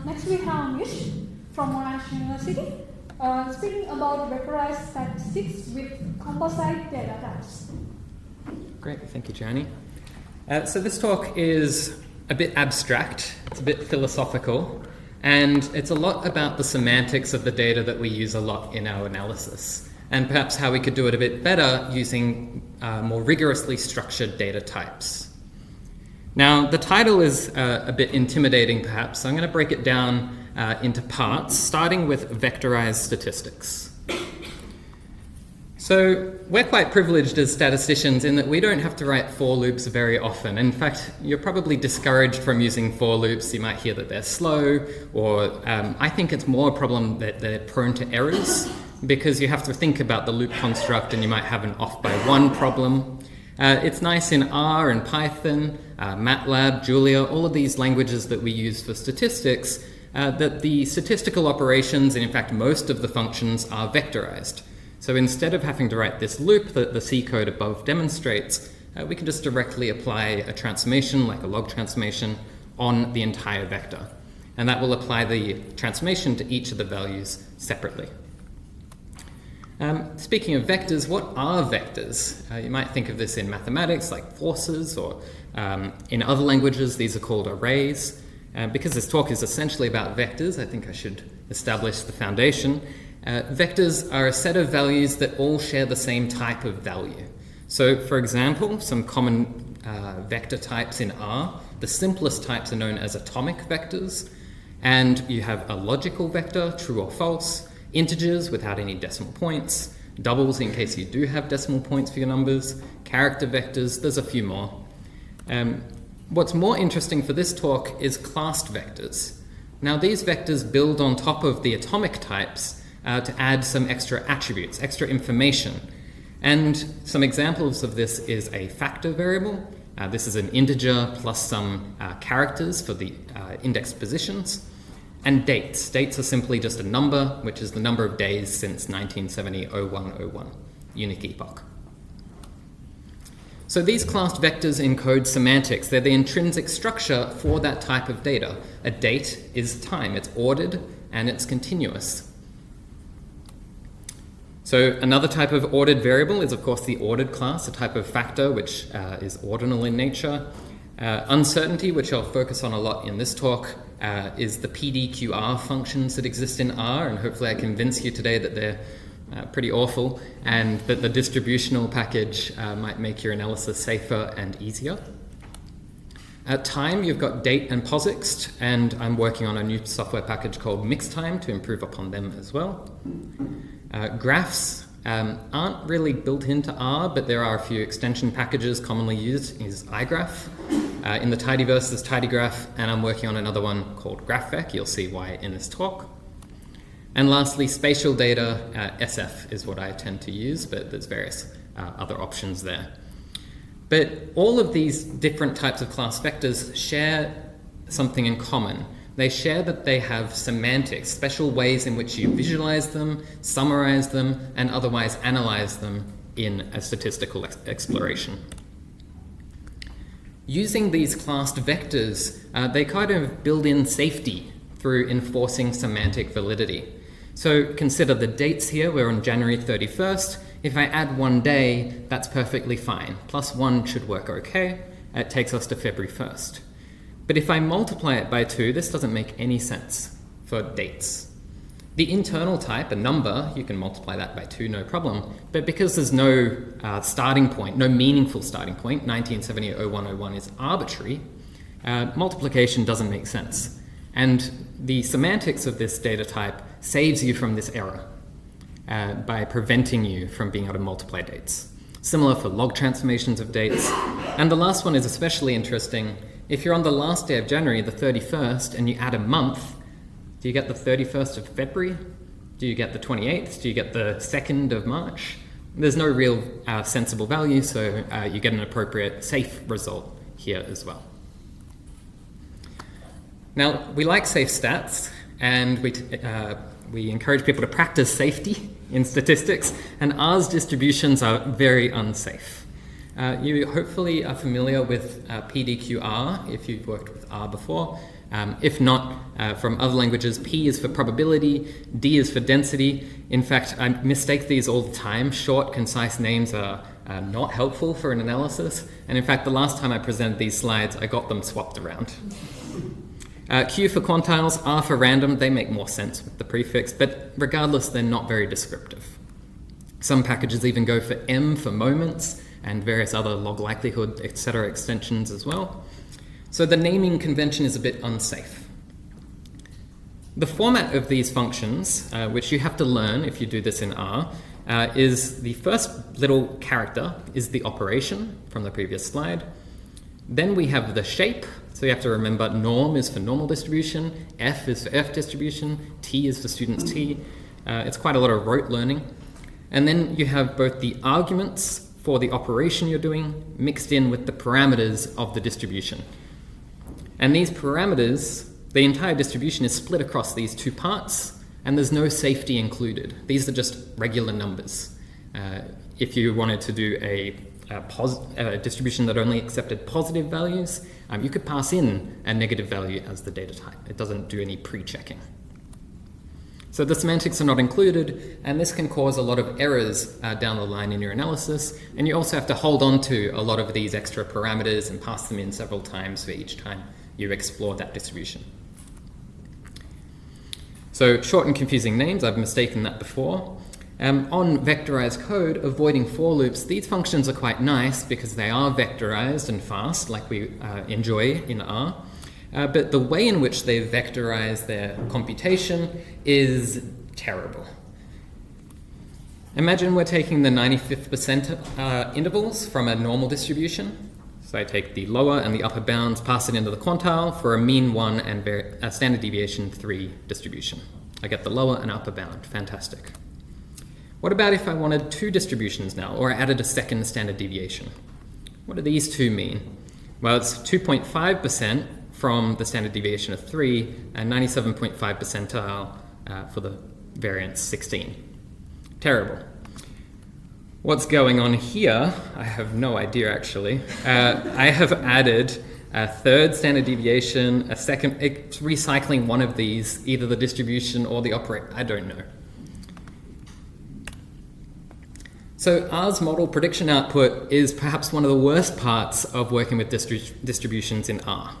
Next we have Mish from Monash University speaking about vectorized statistics with composite data types. Great, thank you, Jani. So this talk is a bit abstract, it's a bit philosophical, and it's a lot about the semantics of the data that we use a lot in our analysis, and perhaps how we could do it a bit better using more rigorously structured data types. Now, the title is a bit intimidating, perhaps, so I'm going to break it down into parts, starting with vectorized statistics. So we're quite privileged as statisticians in that we don't have to write for loops very often. In fact, you're probably discouraged from using for loops. You might hear that they're slow, or I think it's more a problem that they're prone to errors because you have to think about the loop construct and you might have an off by one problem. It's nice in R and Python, MATLAB, Julia, all of these languages that we use for statistics, that the statistical operations, and in fact most of the functions, are vectorized. So instead of having to write this loop that the C code above demonstrates, we can just directly apply a transformation, like a log transformation, on the entire vector. And that will apply the transformation to each of the values separately. Speaking of vectors, what are vectors? You might think of this in mathematics like forces, or in other languages these are called arrays. Because this talk is essentially about vectors, I think I should establish the foundation. Vectors are a set of values that all share the same type of value. So, for example, some common vector types in R, the simplest types are known as atomic vectors, and you have a logical vector, true or false, integers without any decimal points, doubles in case you do have decimal points for your numbers, character vectors, there's a few more. What's more interesting for this talk is classed vectors. Now, these vectors build on top of the atomic types to add some extra attributes, extra information. And some examples of this is a factor variable. This is an integer plus some characters for the index positions. And dates. Dates are simply just a number, which is the number of days since 1970-01-01, unique epoch. So these classed vectors encode semantics. They're the intrinsic structure for that type of data. A date is time. It's ordered and it's continuous. So another type of ordered variable is, of course, the ordered class, a type of factor which is ordinal in nature. Uncertainty, which I'll focus on a lot in this talk, is the PDQR functions that exist in R, and hopefully I convince you today that they're pretty awful, and that the distributional package might make your analysis safer and easier. At time, you've got date and POSIX, and I'm working on a new software package called mixtime to improve upon them as well. Graphs aren't really built into R, but there are a few extension packages commonly used, is iGraph. In the tidyverse, there's tidygraph, and I'm working on another one called graph-vec. You'll see why in this talk. And lastly, spatial data, SF is what I tend to use, but there's various other options there. But all of these different types of class vectors share something in common. They share that they have semantics, special ways in which you visualize them, summarize them, and otherwise analyze them in a statistical exploration. Using these classed vectors, they kind of build in safety through enforcing semantic validity. So consider the dates here. We're on January 31st. If I add one day, that's perfectly fine. Plus one should work okay. It takes us to February 1st. But if I multiply it by 2, this doesn't make any sense for dates. The internal type, a number, you can multiply that by 2, no problem. But because there's no starting point, no meaningful starting point, 1970-01-01 is arbitrary, multiplication doesn't make sense. And the semantics of this data type saves you from this error by preventing you from being able to multiply dates. Similar for log transformations of dates. And the last one is especially interesting. If you're on the last day of January, the 31st, and you add a month, do you get the 31st of February? Do you get the 28th? Do you get the 2nd of March? There's no real sensible value, so you get an appropriate, safe result here as well. Now, we like safe stats, and we encourage people to practice safety in statistics, and R's distributions are very unsafe. You hopefully are familiar with PDQR if you've worked with R before. If not, from other languages, P is for probability, D is for density. In fact, I mistake these all the time. Short, concise names are not helpful for an analysis. And in fact, the last time I presented these slides, I got them swapped around. Q for quantiles, R for random, they make more sense with the prefix, but regardless, they're not very descriptive. Some packages even go for M for moments and various other log likelihood, etc. extensions as well. So the naming convention is a bit unsafe. The format of these functions, which you have to learn if you do this in R, is the first little character is the operation from the previous slide. Then we have the shape. So you have to remember norm is for normal distribution, F is for F distribution, T is for students T. It's quite a lot of rote learning. And then you have both the arguments for the operation you're doing mixed in with the parameters of the distribution. And these parameters, the entire distribution is split across these two parts, and there's no safety included. These are just regular numbers. If you wanted to do a distribution that only accepted positive values, you could pass in a negative value as the data type. It doesn't do any pre-checking. So the semantics are not included, and this can cause a lot of errors down the line in your analysis, and you also have to hold on to a lot of these extra parameters and pass them in several times for each time you explore that distribution. So short and confusing names, I've mistaken that before. On vectorized code, avoiding for loops, these functions are quite nice because they are vectorized and fast, like we enjoy in R. But the way in which they vectorize their computation is terrible. Imagine we're taking the 95th percent intervals from a normal distribution. So I take the lower and the upper bounds, pass it into the quantile for a mean 1 and standard deviation 3 distribution. I get the lower and upper bound. Fantastic. What about if I wanted two distributions now, or I added a second standard deviation? What do these two mean? Well, it's 2.5% from the standard deviation of 3 and 97.5 percentile for the variance 16. Terrible. What's going on here, I have no idea actually. I have added a third standard deviation, a second, it's recycling one of these, either the distribution or the operator, I don't know. So R's model prediction output is perhaps one of the worst parts of working with distributions in R.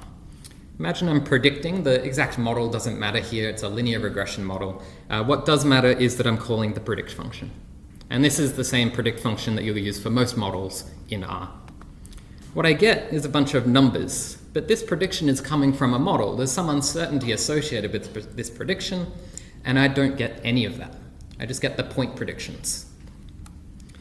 Imagine I'm predicting, the exact model doesn't matter here, it's a linear regression model. What does matter is that I'm calling the predict function. And this is the same predict function that you'll use for most models in R. What I get is a bunch of numbers, but this prediction is coming from a model. There's some uncertainty associated with this prediction, and I don't get any of that. I just get the point predictions.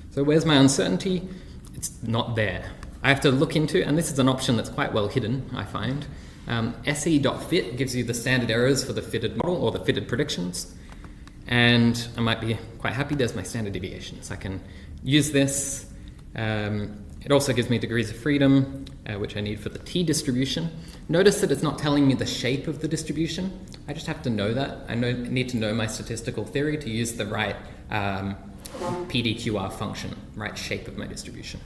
So where's my uncertainty? It's not there. I have to look into, and this is an option that's quite well hidden, I find. se.fit gives you the standard errors for the fitted model or the fitted predictions. And I might be quite happy, there's my standard deviations. I can use this. It also gives me degrees of freedom, which I need for the t distribution. Notice that it's not telling me the shape of the distribution. I just have to know that. I need to know my statistical theory to use the right PDQR function, right shape of my distribution.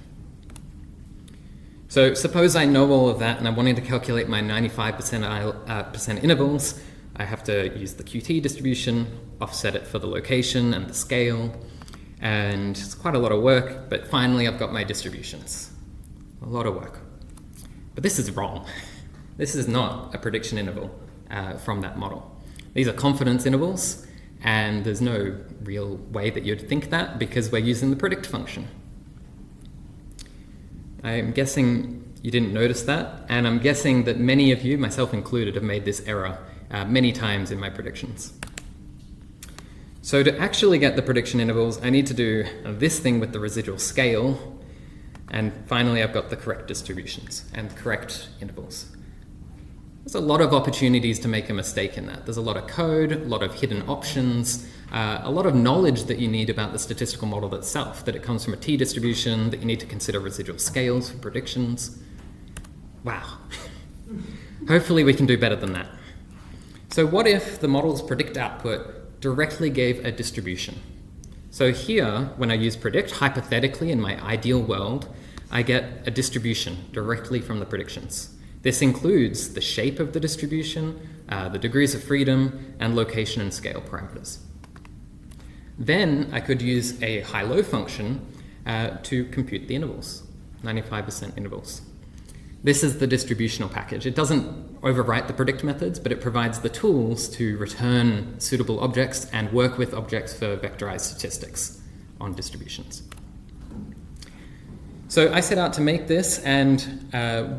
So suppose I know all of that and I'm wanting to calculate my 95% intervals. I have to use the QT distribution, offset it for the location and the scale, and it's quite a lot of work, but finally I've got my distributions. A lot of work. But this is wrong. This is not a prediction interval from that model. These are confidence intervals, and there's no real way that you'd think that because we're using the predict function. I'm guessing you didn't notice that, and I'm guessing that many of you, myself included, have made this error many times in my predictions. So to actually get the prediction intervals, I need to do this thing with the residual scale, and finally I've got the correct distributions and the correct intervals. There's a lot of opportunities to make a mistake in that. There's a lot of code, a lot of hidden options, a lot of knowledge that you need about the statistical model itself, that it comes from a t distribution, that you need to consider residual scales for predictions. Wow. Hopefully we can do better than that. So what if the model's predict output directly gave a distribution? So here, when I use predict, hypothetically in my ideal world, I get a distribution directly from the predictions. This includes the shape of the distribution, the degrees of freedom, and location and scale parameters. Then I could use a high-low function to compute the intervals, 95% intervals. This is the distributional package. It doesn't overwrite the predict methods, but it provides the tools to return suitable objects and work with objects for vectorized statistics on distributions. So I set out to make this, and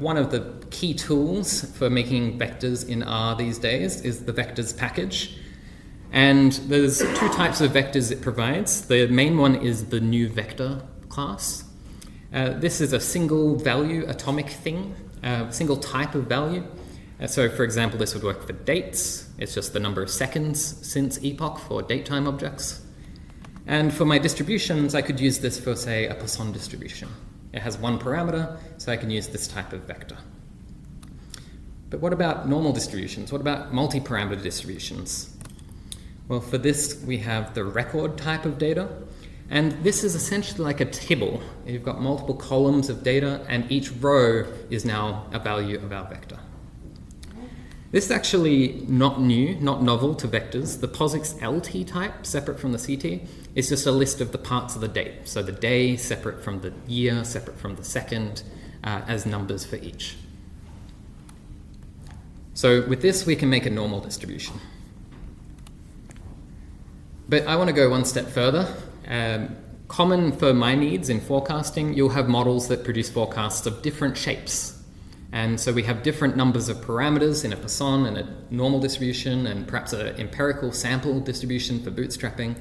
one of the key tools for making vectors in R these days is the vectors package. And there's two types of vectors it provides. The main one is the new vector class. This is a single value atomic thing, single type of value. So for example, this would work for dates. It's just the number of seconds since epoch for date-time objects. And for my distributions, I could use this for, say, a Poisson distribution. It has one parameter, so I can use this type of vector. But what about normal distributions? What about multi-parameter distributions? Well, for this, we have the record type of data. And this is essentially like a tibble. You've got multiple columns of data, and each row is now a value of our vector. This is actually not new, not novel to vectors. The POSIX LT type, separate from the CT, is just a list of the parts of the date. So the day separate from the year, separate from the second, as numbers for each. So with this, we can make a normal distribution. But I want to go one step further. Common for my needs in forecasting, you'll have models that produce forecasts of different shapes. And so we have different numbers of parameters in a Poisson and a normal distribution, and perhaps an empirical sample distribution for bootstrapping.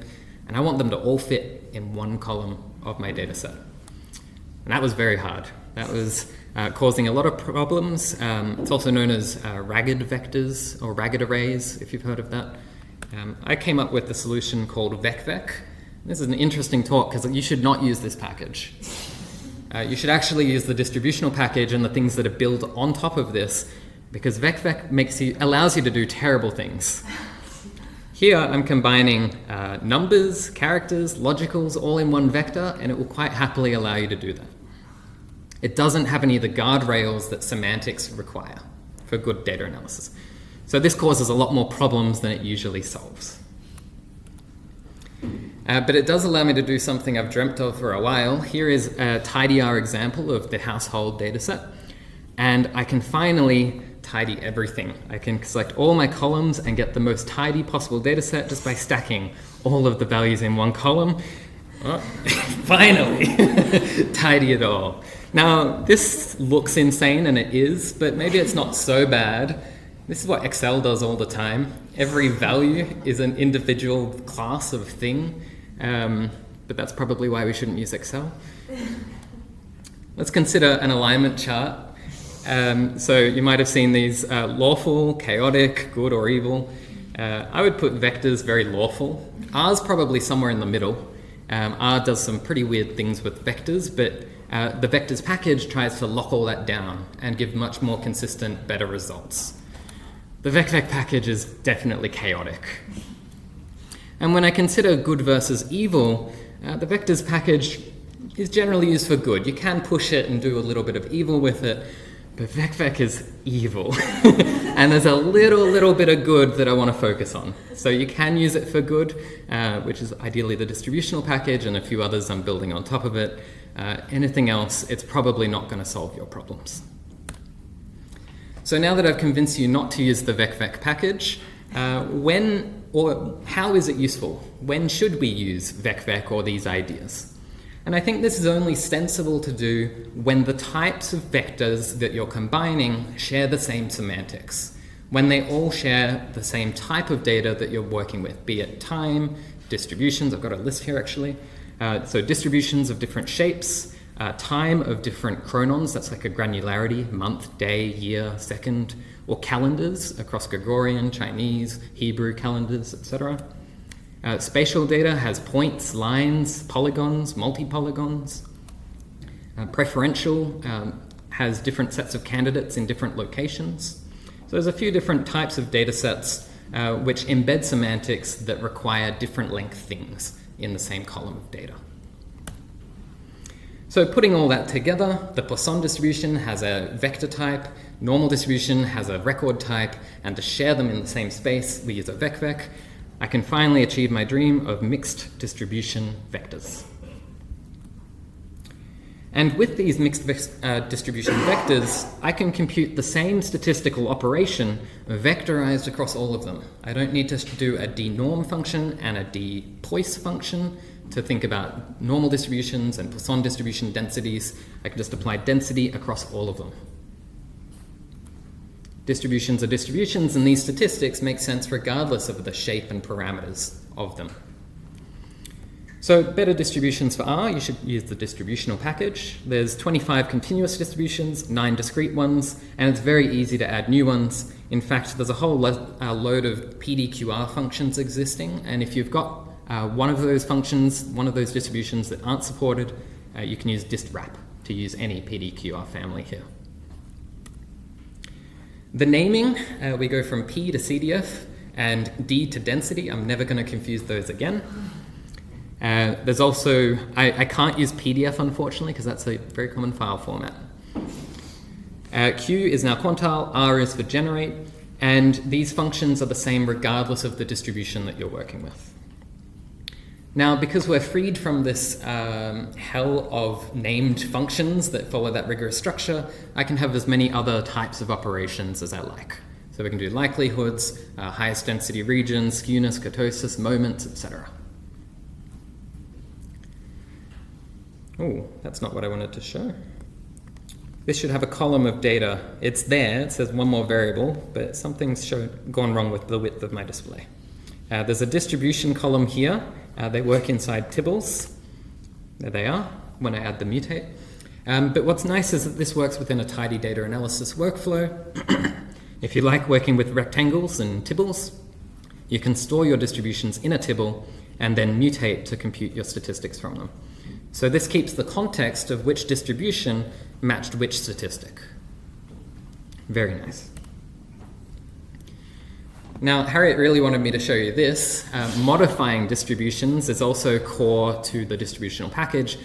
And I want them to all fit in one column of my data set. And that was very hard. That was causing a lot of problems. It's also known as ragged vectors or ragged arrays, if you've heard of that. I came up with a solution called vecvec. This is an interesting talk because you should not use this package. You should actually use the distributional package and the things that are built on top of this, because vecvec allows you to do terrible things. Here I'm combining numbers, characters, logicals all in one vector, and it will quite happily allow you to do that. It doesn't have any of the guardrails that semantics require for good data analysis. So this causes a lot more problems than it usually solves. But it does allow me to do something I've dreamt of for a while. Here is a tidyr example of the household data set. And I can finally tidy everything. I can select all my columns and get the most tidy possible data set just by stacking all of the values in one column. Oh, finally, tidy it all. Now, this looks insane, and it is, but maybe it's not so bad. This is what Excel does all the time. Every value is an individual class of thing, but that's probably why we shouldn't use Excel. Let's consider an alignment chart. So you might have seen these lawful, chaotic, good or evil. I would put vectors very lawful. R's probably somewhere in the middle. R does some pretty weird things with vectors, but the vectors package tries to lock all that down and give much more consistent, better results. The vecvec package is definitely chaotic. And when I consider good versus evil, the vectors package is generally used for good. You can push it and do a little bit of evil with it, but vecvec is evil. And there's a little bit of good that I want to focus on. So you can use it for good, which is ideally the distributional package and a few others I'm building on top of it. Anything else, it's probably not going to solve your problems. So now that I've convinced you not to use the vecvec package, when or how is it useful? When should we use vecvec or these ideas? And I think this is only sensible to do when the types of vectors that you're combining share the same semantics, when they all share the same type of data that you're working with, be it time, distributions. I've got a list here actually. So distributions of different shapes, time of different chronons, that's like a granularity, month, day, year, second, or calendars across Gregorian, Chinese, Hebrew calendars, etc. Spatial data has points, lines, polygons, multi-polygons. Preferential has different sets of candidates in different locations. So there's a few different types of data sets which embed semantics that require different length things in the same column of data. So putting all that together, the Poisson distribution has a vector type, normal distribution has a record type, and to share them in the same space, we use a vecvec. I can finally achieve my dream of mixed distribution vectors. And with these mixed distribution vectors, I can compute the same statistical operation vectorized across all of them. I don't need to do a denorm function and a depoise function to think about normal distributions and Poisson distribution densities. I can just apply density across all of them. Distributions are distributions, and these statistics make sense regardless of the shape and parameters of them. So better distributions for R, you should use the distributional package. There's 25 continuous distributions, 9 discrete ones, and it's very easy to add new ones. In fact, there's a whole load of PDQR functions existing, and if you've got one of those functions, one of those distributions that aren't supported, you can use distwrap to use any PDQR family here. The naming, we go from P to CDF and D to density. I'm never going to confuse those again. There's also, I can't use PDF unfortunately because that's a very common file format. Q is now quantile, R is for generate, and these functions are the same regardless of the distribution that you're working with. Now, because we're freed from this hell of named functions that follow that rigorous structure, I can have as many other types of operations as I like. So we can do likelihoods, highest density regions, skewness, kurtosis, moments, etc. Oh, that's not what I wanted to show. This should have a column of data. It's there, it says one more variable, but something's gone wrong with the width of my display. There's a distribution column here. They work inside Tibbles. There they are, when I add the mutate. But what's nice is that this works within a tidy data analysis workflow. If you like working with rectangles and Tibbles, you can store your distributions in a Tibble and then mutate to compute your statistics from them. So this keeps the context of which distribution matched which statistic. Very nice. Now, Harriet really wanted me to show you this. Modifying distributions is also core to the distributional package.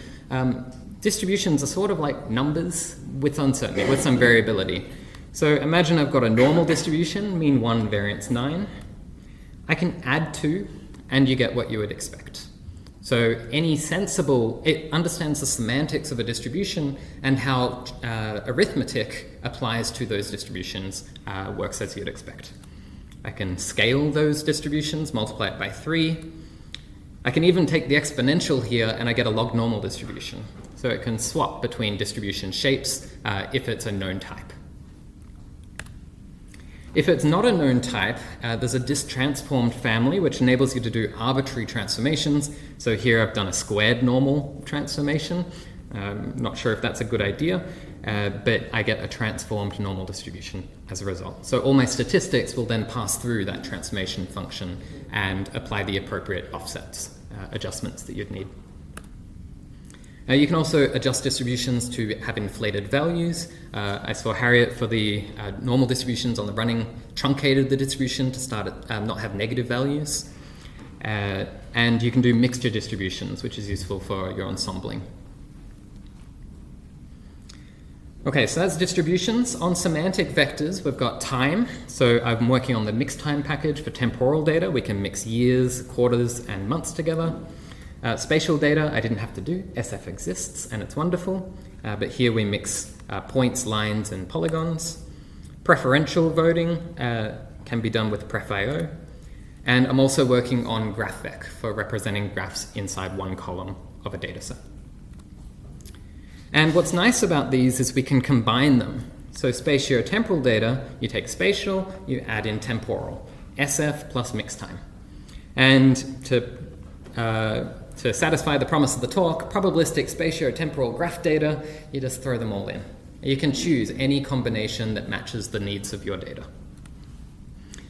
Distributions are sort of like numbers with uncertainty, with some variability. So imagine I've got a normal distribution, mean 1, variance 9. I can add 2, and you get what you would expect. So any sensible, it understands the semantics of a distribution and how arithmetic applies to those distributions works as you'd expect. I can scale those distributions, multiply it by 3. I can even take the exponential here and I get a log normal distribution. So it can swap between distribution shapes if it's a known type. If it's not a known type, there's a distransformed family which enables you to do arbitrary transformations. So here I've done a squared normal transformation. Not sure if that's a good idea, but I get a transformed normal distribution as a result. So all my statistics will then pass through that transformation function and apply the appropriate offsets, adjustments that you'd need. You can also adjust distributions to have inflated values. I saw Harriet for the normal distributions on the running truncated the distribution to start at, not have negative values. And you can do mixture distributions, which is useful for your ensembling. Okay, so that's distributions. On semantic vectors, we've got time. So I'm working on the mixtime package for temporal data. We can mix years, quarters, and months together. Spatial data, I didn't have to do. SF exists, and it's wonderful. But here we mix points, lines, and polygons. Preferential voting can be done with pref.io. And I'm also working on graph-vec for representing graphs inside one column of a data set. And what's nice about these is we can combine them. So spatiotemporal data, you take spatial, you add in temporal. SF plus mixtime. And to satisfy the promise of the talk, probabilistic spatiotemporal graph data, you just throw them all in. You can choose any combination that matches the needs of your data.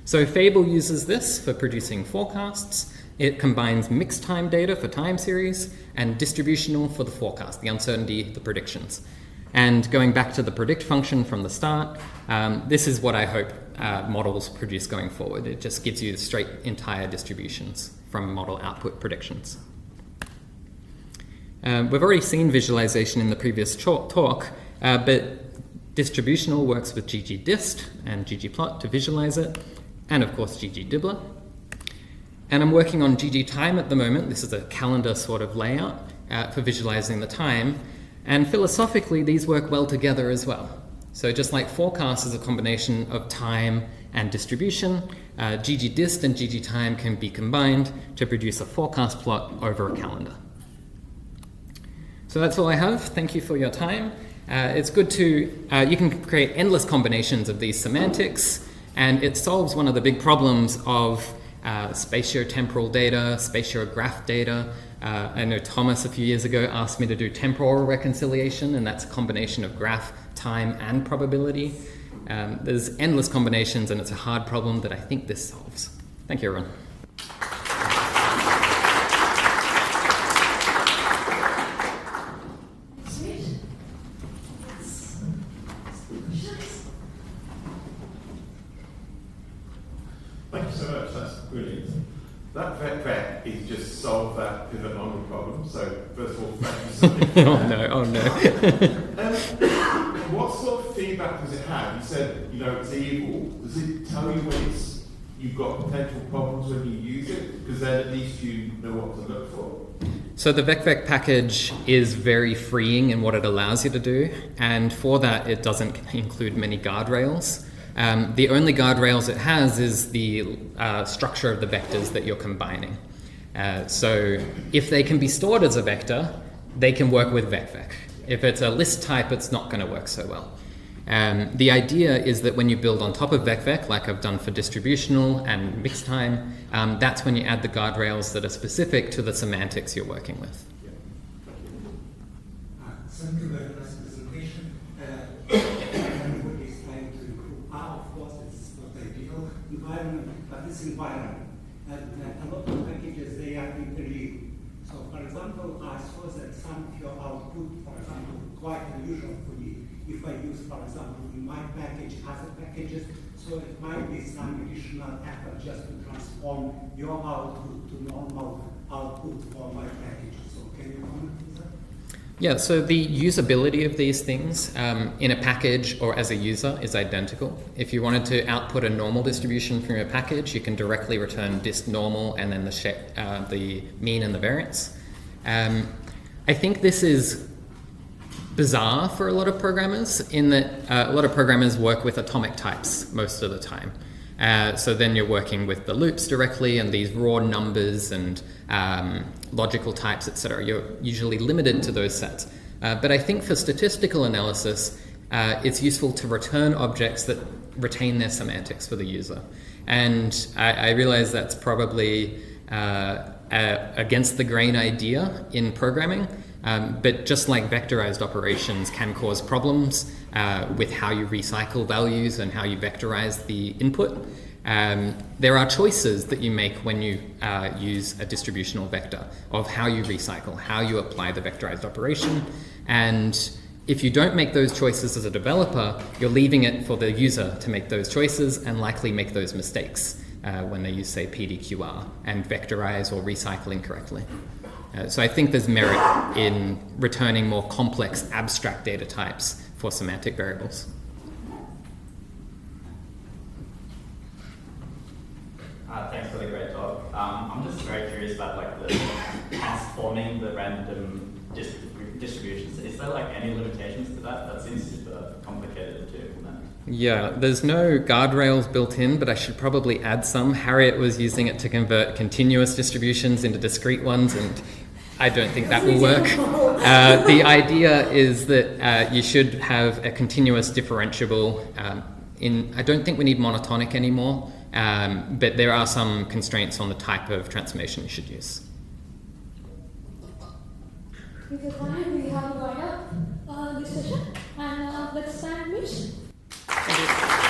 So Fable uses this for producing forecasts. It combines mixed time data for time series and distributional for the forecast, the uncertainty, the predictions. And going back to the predict function from the start, this is what I hope models produce going forward. It just gives you straight entire distributions from model output predictions. We've already seen visualization in the previous talk, but distributional works with ggdist and ggplot to visualize it, and of course ggdibbler. And I'm working on ggtime at the moment. This is a calendar sort of layout for visualizing the time. And philosophically, these work well together as well. So just like forecast is a combination of time and distribution, ggdist and ggtime can be combined to produce a forecast plot over a calendar. So that's all I have. Thank you for your time. It's good to, you can create endless combinations of these semantics, and it solves one of the big problems of spatiotemporal data, spatiograph data. I know Thomas a few years ago asked me to do temporal reconciliation, and that's a combination of graph, time, and probability. There's endless combinations, and it's a hard problem that I think this solves. Thank you, everyone. Thank you so much, that's brilliant. That vecvec is just solve that pivot longer problem, so first of all, thank you so much. Oh no. What sort of feedback does it have? You said, it's evil. Does it tell you when you've got potential problems when you use it? Because then at least you know what to look for. So the vecvec package is very freeing in what it allows you to do, and for that it doesn't include many guardrails. The only guardrails it has is the structure of the vectors that you're combining. So if they can be stored as a vector, they can work with vecvec. If it's a list type, it's not going to work so well. The idea is that when you build on top of vecvec, like I've done for distributional and mixtime, that's when you add the guardrails that are specific to the semantics you're working with. Thank you very nice presentation. Everybody is trying to improve. Of course, it's not ideal environment, but it's environment. And a lot of packages, they are interleaved. So, for example, I saw that some of your output, for example, quite unusual for me. If I use, for example, in my package, other packages, so it might be some additional effort just to transform your output to normal output for my package. So, can you comment on that? Yeah, so the usability of these things in a package or as a user is identical. If you wanted to output a normal distribution from your package, you can directly return dist normal and then the mean and the variance. I think this is bizarre for a lot of programmers in that a lot of programmers work with atomic types most of the time. So then you're working with the loops directly and these raw numbers and logical types, etc. You're usually limited to those sets. But I think for statistical analysis, it's useful to return objects that retain their semantics for the user. And I realize that's probably against the grain idea in programming, but just like vectorized operations can cause problems with how you recycle values and how you vectorize the input. There are choices that you make when you use a distributional vector of how you recycle, how you apply the vectorized operation. And if you don't make those choices as a developer, you're leaving it for the user to make those choices and likely make those mistakes when they use, say, PDQR and vectorize or recycle incorrectly. So I think there's merit in returning more complex abstract data types for semantic variables. Thanks for the great talk. I'm just very curious about the transforming the random distributions. Is there any limitations to that? That seems super complicated to implement. Yeah, there's no guardrails built in, but I should probably add some. Harriet was using it to convert continuous distributions into discrete ones, and I don't think that will work. The idea is that you should have a continuous differentiable. I don't think we need monotonic anymore, but there are some constraints on the type of transformation you should use. With the time, we have wind up this session, and let's thank Mitch. Thank you.